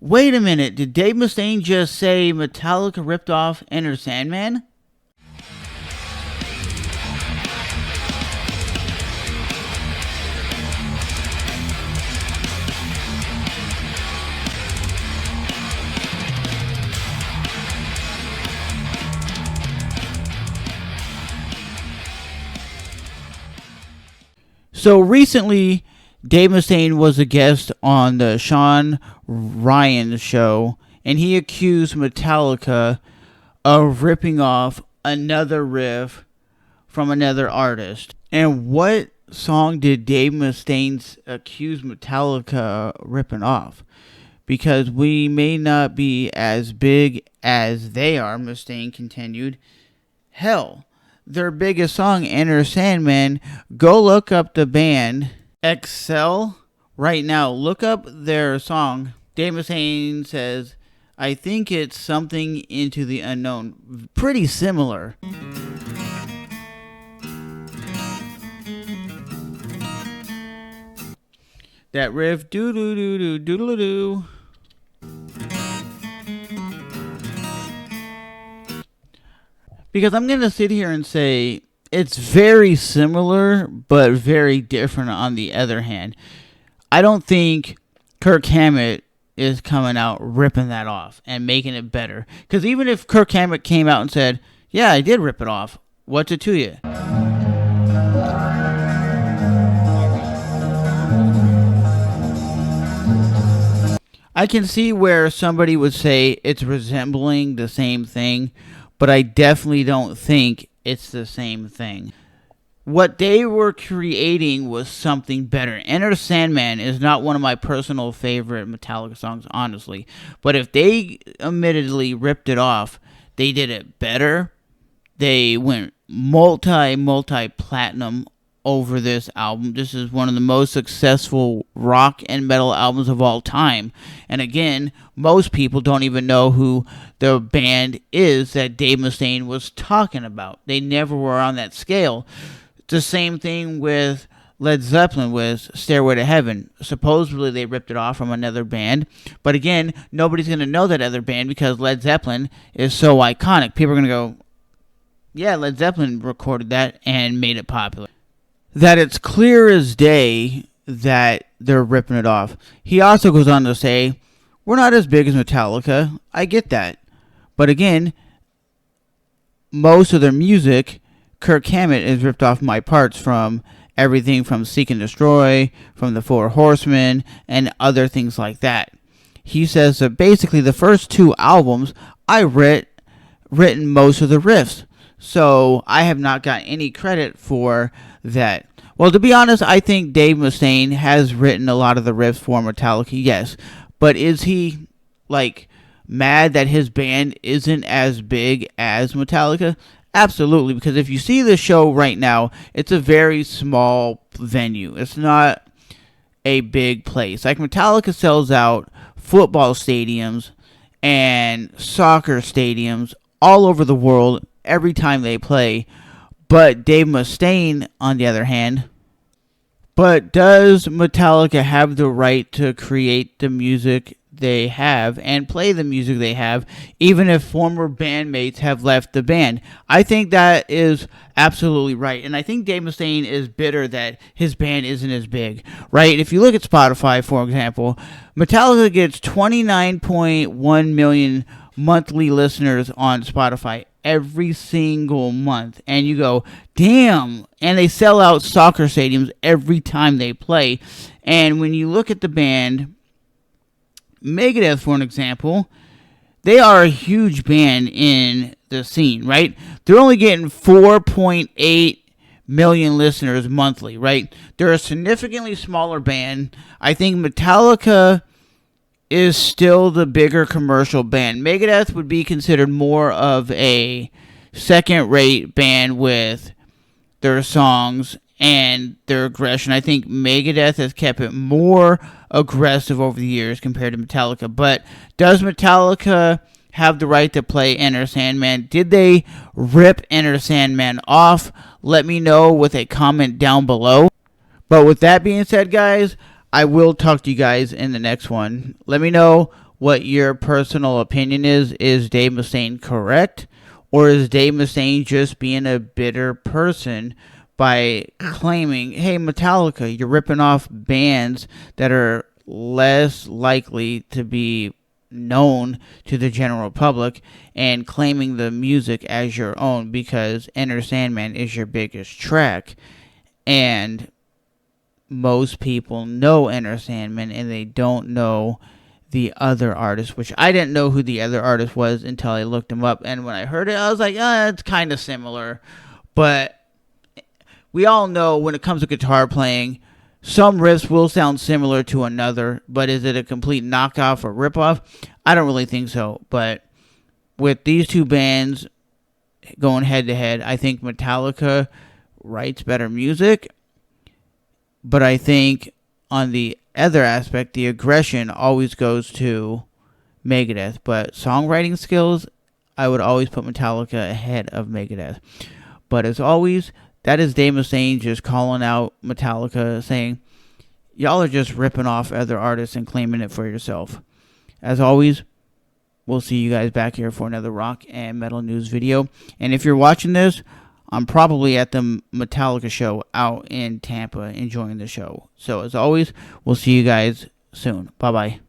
Wait a minute, did Dave Mustaine just say Metallica ripped off Enter Sandman? So recently, Dave Mustaine was a guest on the Shawn Ryan Show, and he accused Metallica of ripping off another riff from another artist. And what song did Dave Mustaine accuse Metallica ripping off? Because we may not be as big as they are, Mustaine continued. Hell, their biggest song, Enter Sandman, go look up the band Excel right now. Look up their song. Dave Mustaine says, I think it's something into the unknown. Pretty similar. That riff, doo-doo-doo-doo, doodle-doo. Because I'm going to sit here and say it's very similar, but very different on the other hand. I don't think Kirk Hammett is coming out ripping that off and making it better. Because even if Kirk Hammett came out and said, yeah, I did rip it off, what's it to you? I can see where somebody would say it's resembling the same thing, but I definitely don't think it's the same thing. What they were creating was something better. Enter Sandman is not one of my personal favorite Metallica songs, honestly. But if they admittedly ripped it off, they did it better. They went multi-platinum over this album. This is one of the most successful rock and metal albums of all time. And again, most people don't even know who the band is that Dave Mustaine was talking about. They never were on that scale. It's the same thing with Led Zeppelin with Stairway to Heaven. Supposedly they ripped it off from another band. But again, nobody's going to know that other band because Led Zeppelin is so iconic. People are going to go, yeah, Led Zeppelin recorded that and made it popular. That it's clear as day that they're ripping it off. He also goes on to say, we're not as big as Metallica. I get that. But again, most of their music, Kirk Hammett has ripped off my parts from everything from Seek and Destroy, from the Four Horsemen, and other things like that. He says that basically the first two albums, I written most of the riffs. So I have not got any credit for that. Well, to be honest, I think Dave Mustaine has written a lot of the riffs for Metallica, yes. But is he, mad that his band isn't as big as Metallica? Absolutely, because if you see the show right now, it's a very small venue. It's not a big place. Like, Metallica sells out football stadiums and soccer stadiums all over the world every time they play. But Dave Mustaine, on the other hand, but does Metallica have the right to create the music they have and play the music they have, even if former bandmates have left the band? I think that is absolutely right. And I think Dave Mustaine is bitter that his band isn't as big, right? If you look at Spotify, for example, Metallica gets 29.1 million monthly listeners on Spotify every single month, and you go, damn, and they sell out soccer stadiums every time they play. And when you look at the band Megadeth, for an example, they are a huge band in the scene, right? They're only getting 4.8 million listeners monthly, right? They're a significantly smaller band. I think Metallica is still the bigger commercial band. Megadeth would be considered more of a second-rate band with their songs and their aggression. I think Megadeth has kept it more aggressive over the years compared to Metallica. But does Metallica have the right to play Enter Sandman? Did they rip Enter Sandman off? Let me know with a comment down below. But with that being said, guys, I will talk to you guys in the next one. Let me know what your personal opinion is. Is Dave Mustaine correct? Or is Dave Mustaine just being a bitter person by claiming, hey, Metallica, you're ripping off bands that are less likely to be known to the general public and claiming the music as your own because Enter Sandman is your biggest track. And most people know Enter Sandman and they don't know the other artist, which I didn't know who the other artist was until I looked him up. And when I heard it, I was like, it's kind of similar. But we all know when it comes to guitar playing, some riffs will sound similar to another, but is it a complete knockoff or ripoff? I don't really think so. But with these two bands going head to head, I think Metallica writes better music. But I think on the other aspect, the aggression always goes to Megadeth. But songwriting skills, I would always put Metallica ahead of Megadeth. But as always, that is Dave Mustaine just calling out Metallica, saying, y'all are just ripping off other artists and claiming it for yourself. As always, we'll see you guys back here for another rock and metal news video. And if you're watching this, I'm probably at the Metallica show out in Tampa enjoying the show. So as always, we'll see you guys soon. Bye-bye.